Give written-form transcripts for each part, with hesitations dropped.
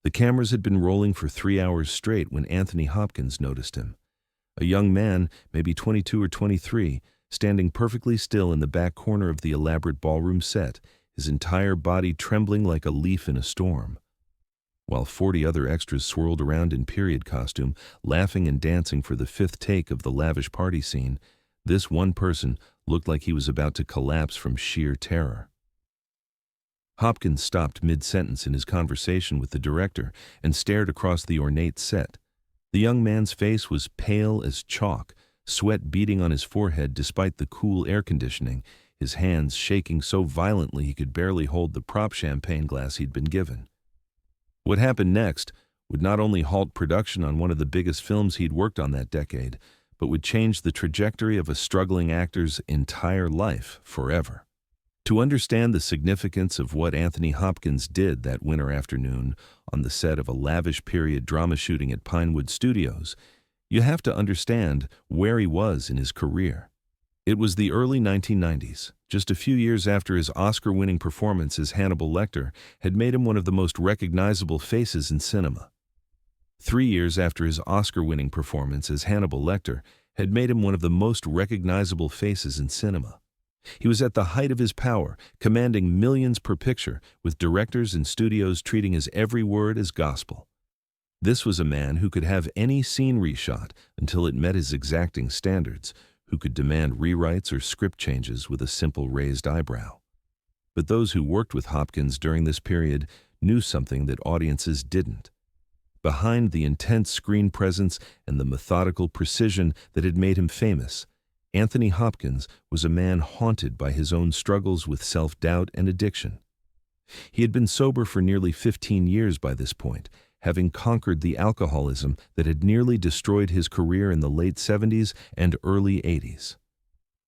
The cameras had been rolling for 3 hours straight when Anthony Hopkins noticed him. A young man, maybe 22 or 23, standing perfectly still in the back corner of the elaborate ballroom set, his entire body trembling like a leaf in a storm. While 40 other extras swirled around in period costume, laughing and dancing for the 5th take of the lavish party scene, this one person looked like he was about to collapse from sheer terror. Hopkins stopped mid-sentence in his conversation with the director and stared across the ornate set. The young man's face was pale as chalk, sweat beading on his forehead despite the cool air conditioning, his hands shaking so violently he could barely hold the prop champagne glass he'd been given. What happened next would not only halt production on one of the biggest films he'd worked on that decade, but would change the trajectory of a struggling actor's entire life forever. To understand the significance of what Anthony Hopkins did that winter afternoon on the set of a lavish period drama shooting at Pinewood Studios, you have to understand where he was in his career. It was the early 1990s, just a few years after his Oscar-winning performance as Hannibal Lecter had made him one of the most recognizable faces in cinema. 3 years after his Oscar-winning performance as Hannibal Lecter had made him one of the most recognizable faces in cinema. He was at the height of his power, commanding millions per picture, with directors and studios treating his every word as gospel. This was a man who could have any scene reshot until it met his exacting standards, who could demand rewrites or script changes with a simple raised eyebrow. But those who worked with Hopkins during this period knew something that audiences didn't. Behind the intense screen presence and the methodical precision that had made him famous, Anthony Hopkins was a man haunted by his own struggles with self-doubt and addiction. He had been sober for nearly 15 years by this point, having conquered the alcoholism that had nearly destroyed his career in the late 70s and early 80s.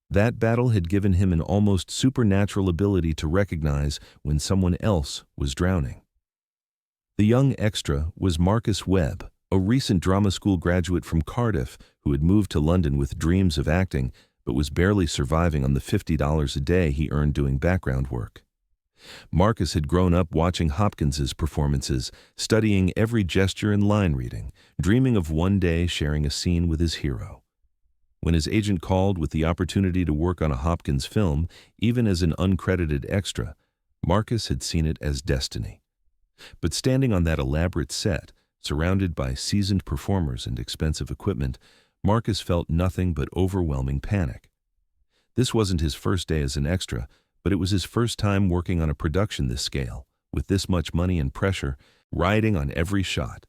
That battle had given him an almost supernatural ability to recognize when someone else was drowning. The young extra was Marcus Webb, a recent drama school graduate from Cardiff who had moved to London with dreams of acting but was barely surviving on the $50 a day he earned doing background work. Marcus had grown up watching Hopkins's performances, studying every gesture and line reading, dreaming of one day sharing a scene with his hero. When his agent called with the opportunity to work on a Hopkins film, even as an uncredited extra, Marcus had seen it as destiny. But standing on that elaborate set, surrounded by seasoned performers and expensive equipment, Marcus felt nothing but overwhelming panic. This wasn't his first day as an extra, but it was his first time working on a production this scale, with this much money and pressure riding on every shot.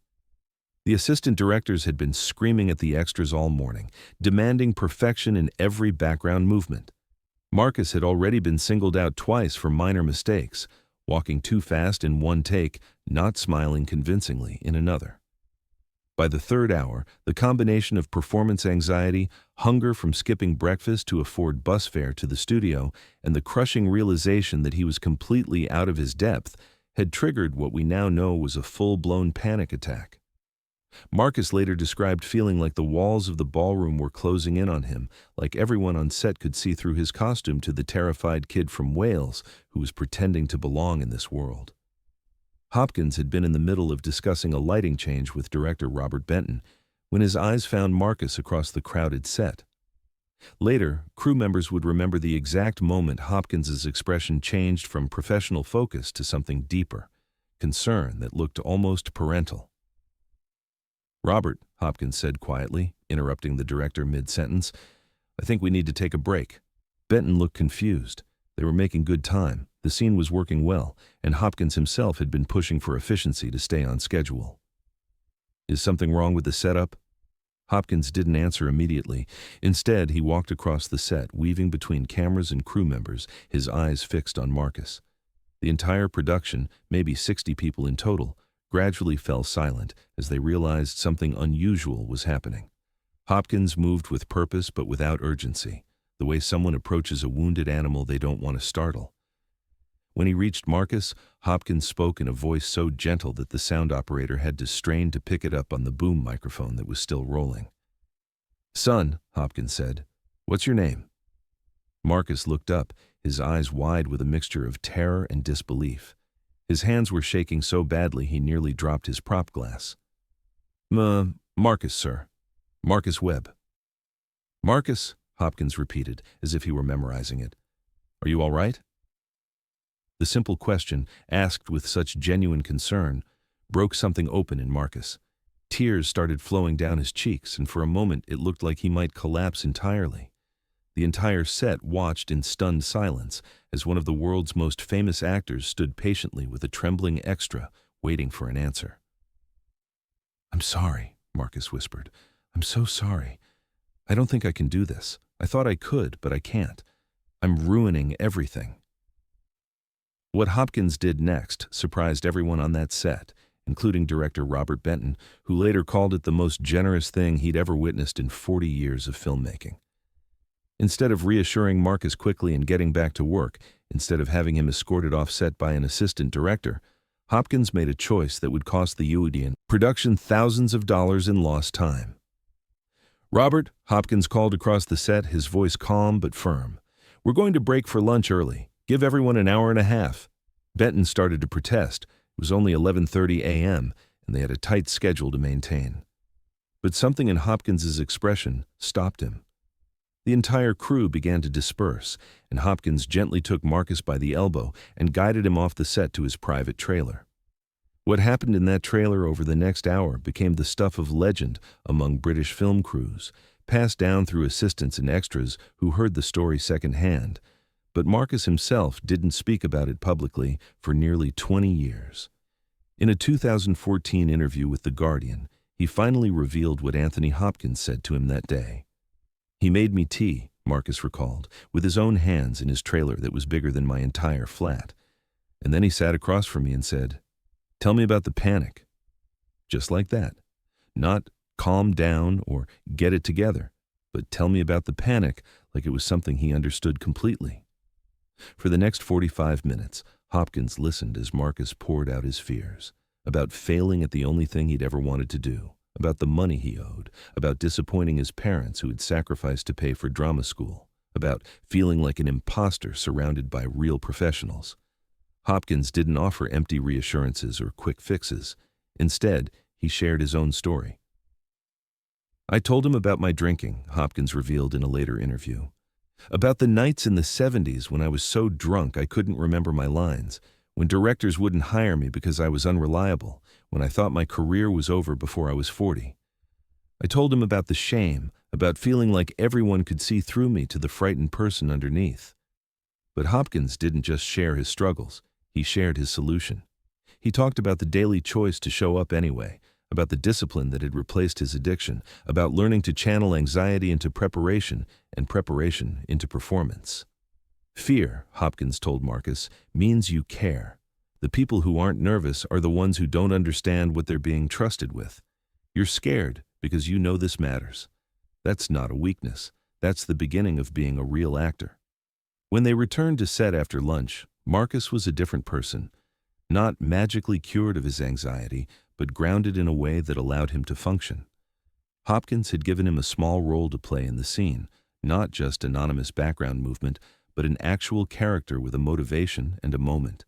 The assistant directors had been screaming at the extras all morning, demanding perfection in every background movement. Marcus had already been singled out twice for minor mistakes, walking too fast in one take, not smiling convincingly in another. By the third hour, the combination of performance anxiety, hunger from skipping breakfast to afford bus fare to the studio, and the crushing realization that he was completely out of his depth had triggered what we now know was a full-blown panic attack. Marcus later described feeling like the walls of the ballroom were closing in on him, like everyone on set could see through his costume to the terrified kid from Wales who was pretending to belong in this world. Hopkins had been in the middle of discussing a lighting change with director Robert Benton when his eyes found Marcus across the crowded set. Later, crew members would remember the exact moment Hopkins's expression changed from professional focus to something deeper, concern that looked almost parental. "Robert," Hopkins said quietly, interrupting the director mid-sentence, "I think we need to take a break." Benton looked confused. They were making good time. The scene was working well, and Hopkins himself had been pushing for efficiency to stay on schedule. "Is something wrong with the setup?" Hopkins didn't answer immediately. Instead, he walked across the set, weaving between cameras and crew members, his eyes fixed on Marcus. The entire production, maybe 60 people in total, gradually fell silent as they realized something unusual was happening. Hopkins moved with purpose but without urgency, the way someone approaches a wounded animal they don't want to startle. When he reached Marcus, Hopkins spoke in a voice so gentle that the sound operator had to strain to pick it up on the boom microphone that was still rolling. "Son," Hopkins said, "what's your name?" Marcus looked up, his eyes wide with a mixture of terror and disbelief. His hands were shaking so badly he nearly dropped his prop glass. Marcus, sir. Marcus Webb." "Marcus," Hopkins repeated, as if he were memorizing it. "Are you all right?" The simple question, asked with such genuine concern, broke something open in Marcus. Tears started flowing down his cheeks, and for a moment it looked like he might collapse entirely. The entire set watched in stunned silence as one of the world's most famous actors stood patiently with a trembling extra, waiting for an answer. "I'm sorry," Marcus whispered. "I'm so sorry. I don't think I can do this. I thought I could, but I can't. I'm ruining everything." What Hopkins did next surprised everyone on that set, including director Robert Benton, who later called it the most generous thing he'd ever witnessed in 40 years of filmmaking. Instead of reassuring Marcus quickly and getting back to work, instead of having him escorted off set by an assistant director, Hopkins made a choice that would cost the Uedian production thousands of dollars in lost time. "Robert," Hopkins called across the set, his voice calm but firm. "We're going to break for lunch early. Give everyone an hour and a half." Benton started to protest. It was only 11:30 a.m., and they had a tight schedule to maintain. But something in Hopkins's expression stopped him. The entire crew began to disperse, and Hopkins gently took Marcus by the elbow and guided him off the set to his private trailer. What happened in that trailer over the next hour became the stuff of legend among British film crews, passed down through assistants and extras who heard the story secondhand. But Marcus himself didn't speak about it publicly for nearly 20 years. In a 2014 interview with The Guardian, he finally revealed what Anthony Hopkins said to him that day. "He made me tea," Marcus recalled, with his own hands in his trailer that was bigger than my entire flat. And then he sat across from me and said, "Tell me about the panic." Just like that. Not calm down or get it together, but tell me about the panic like it was something he understood completely. For the next 45 minutes, Hopkins listened as Marcus poured out his fears, about failing at the only thing he'd ever wanted to do, about the money he owed, about disappointing his parents who had sacrificed to pay for drama school, about feeling like an imposter surrounded by real professionals. Hopkins didn't offer empty reassurances or quick fixes. Instead, he shared his own story. "I told him about my drinking," Hopkins revealed in a later interview. "About the nights in the 70s when I was so drunk I couldn't remember my lines, when directors wouldn't hire me because I was unreliable, when I thought my career was over before I was 40. I told him about the shame, about feeling like everyone could see through me to the frightened person underneath." But Hopkins didn't just share his struggles, he shared his solution. He talked about the daily choice to show up anyway, about the discipline that had replaced his addiction, about learning to channel anxiety into preparation and preparation into performance. "Fear," Hopkins told Marcus, "means you care. The people who aren't nervous are the ones who don't understand what they're being trusted with. You're scared because you know this matters. That's not a weakness. That's the beginning of being a real actor." When they returned to set after lunch, Marcus was a different person, not magically cured of his anxiety, but grounded in a way that allowed him to function. Hopkins had given him a small role to play in the scene, not just anonymous background movement, but an actual character with a motivation and a moment.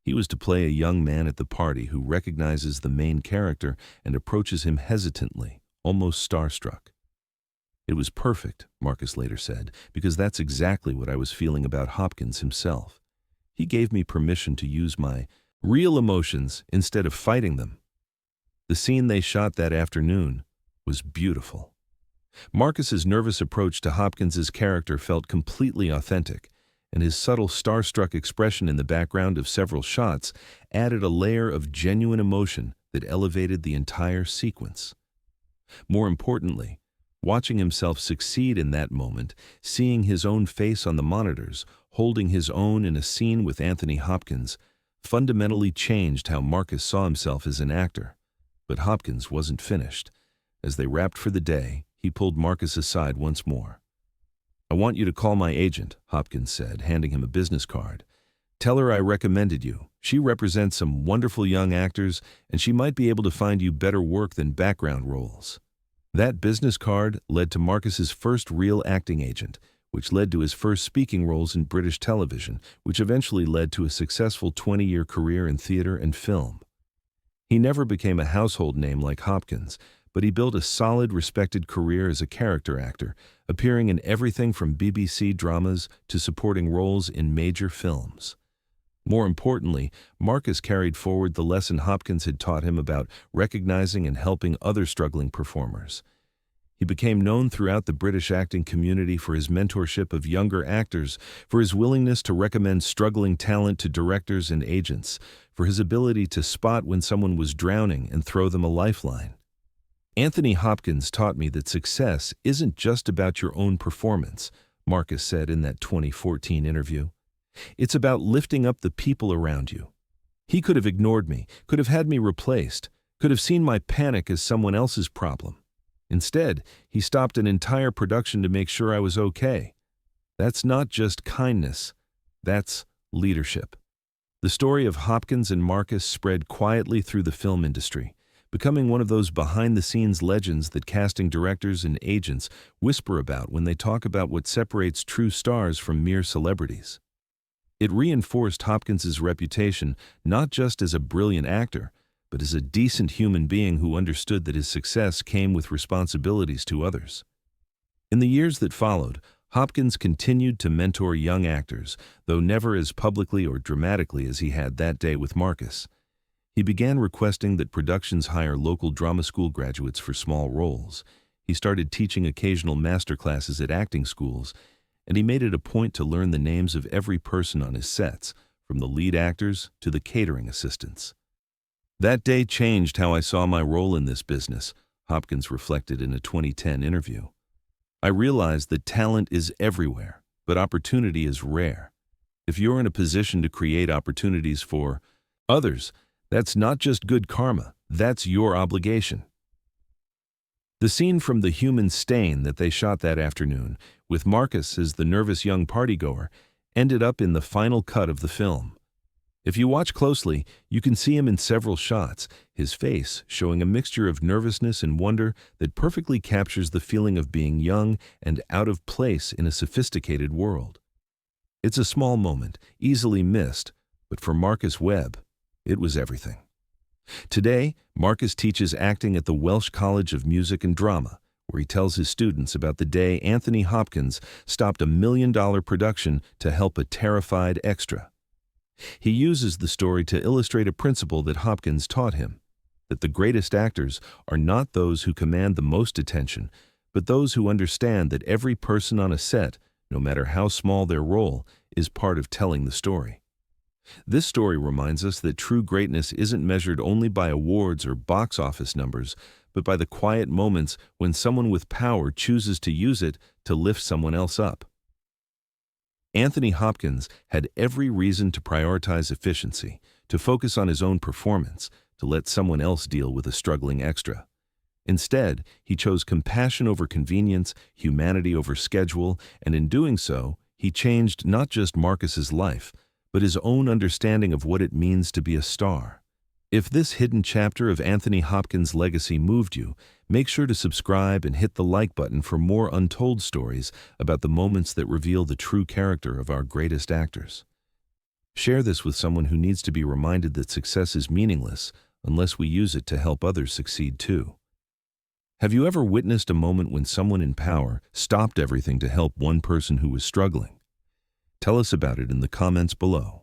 He was to play a young man at the party who recognizes the main character and approaches him hesitantly, almost starstruck. "It was perfect," Marcus later said, "because that's exactly what I was feeling about Hopkins himself. He gave me permission to use my real emotions instead of fighting them." The scene they shot that afternoon was beautiful. Marcus's nervous approach to Hopkins's character felt completely authentic, and his subtle starstruck expression in the background of several shots added a layer of genuine emotion that elevated the entire sequence. More importantly, watching himself succeed in that moment, seeing his own face on the monitors, holding his own in a scene with Anthony Hopkins, fundamentally changed how Marcus saw himself as an actor. But Hopkins wasn't finished. As they wrapped for the day, he pulled Marcus aside once more. "I want you to call my agent," Hopkins said, handing him a business card. "Tell her I recommended you. She represents some wonderful young actors, and she might be able to find you better work than background roles." That business card led to Marcus's first real acting agent, which led to his first speaking roles in British television, which eventually led to a successful 20-year career in theater and film. He never became a household name like Hopkins, but he built a solid, respected career as a character actor, appearing in everything from BBC dramas to supporting roles in major films. More importantly, Marcus carried forward the lesson Hopkins had taught him about recognizing and helping other struggling performers. He became known throughout the British acting community for his mentorship of younger actors, for his willingness to recommend struggling talent to directors and agents, for his ability to spot when someone was drowning and throw them a lifeline. Anthony Hopkins taught me that success isn't just about your own performance, Marcus said in that 2014 interview. It's about lifting up the people around you. He could have ignored me, could have had me replaced, could have seen my panic as someone else's problem. Instead, he stopped an entire production to make sure I was okay. That's not just kindness, that's leadership. The story of Hopkins and Marcus spread quietly through the film industry, becoming one of those behind-the-scenes legends that casting directors and agents whisper about when they talk about what separates true stars from mere celebrities. It reinforced Hopkins's reputation not just as a brilliant actor, but as a decent human being who understood that his success came with responsibilities to others. In the years that followed, Hopkins continued to mentor young actors, though never as publicly or dramatically as he had that day with Marcus. He began requesting that productions hire local drama school graduates for small roles. He started teaching occasional masterclasses at acting schools, and he made it a point to learn the names of every person on his sets, from the lead actors to the catering assistants. That day changed how I saw my role in this business, Hopkins reflected in a 2010 interview. I realized that talent is everywhere, but opportunity is rare. If you're in a position to create opportunities for others, that's not just good karma, that's your obligation. The scene from The Human Stain that they shot that afternoon, with Marcus as the nervous young partygoer, ended up in the final cut of the film. If you watch closely, you can see him in several shots, his face showing a mixture of nervousness and wonder that perfectly captures the feeling of being young and out of place in a sophisticated world. It's a small moment, easily missed, but for Marcus Webb, it was everything. Today, Marcus teaches acting at the Welsh College of Music and Drama, where he tells his students about the day Anthony Hopkins stopped $1 million production to help a terrified extra. He uses the story to illustrate a principle that Hopkins taught him, that the greatest actors are not those who command the most attention, but those who understand that every person on a set, no matter how small their role, is part of telling the story. This story reminds us that true greatness isn't measured only by awards or box office numbers, but by the quiet moments when someone with power chooses to use it to lift someone else up. Anthony Hopkins had every reason to prioritize efficiency, to focus on his own performance, to let someone else deal with a struggling extra. Instead, he chose compassion over convenience, humanity over schedule, and in doing so, he changed not just Marcus's life, but his own understanding of what it means to be a star. If this hidden chapter of Anthony Hopkins' legacy moved you, make sure to subscribe and hit the like button for more untold stories about the moments that reveal the true character of our greatest actors. Share this with someone who needs to be reminded that success is meaningless unless we use it to help others succeed too. Have you ever witnessed a moment when someone in power stopped everything to help one person who was struggling? Tell us about it in the comments below.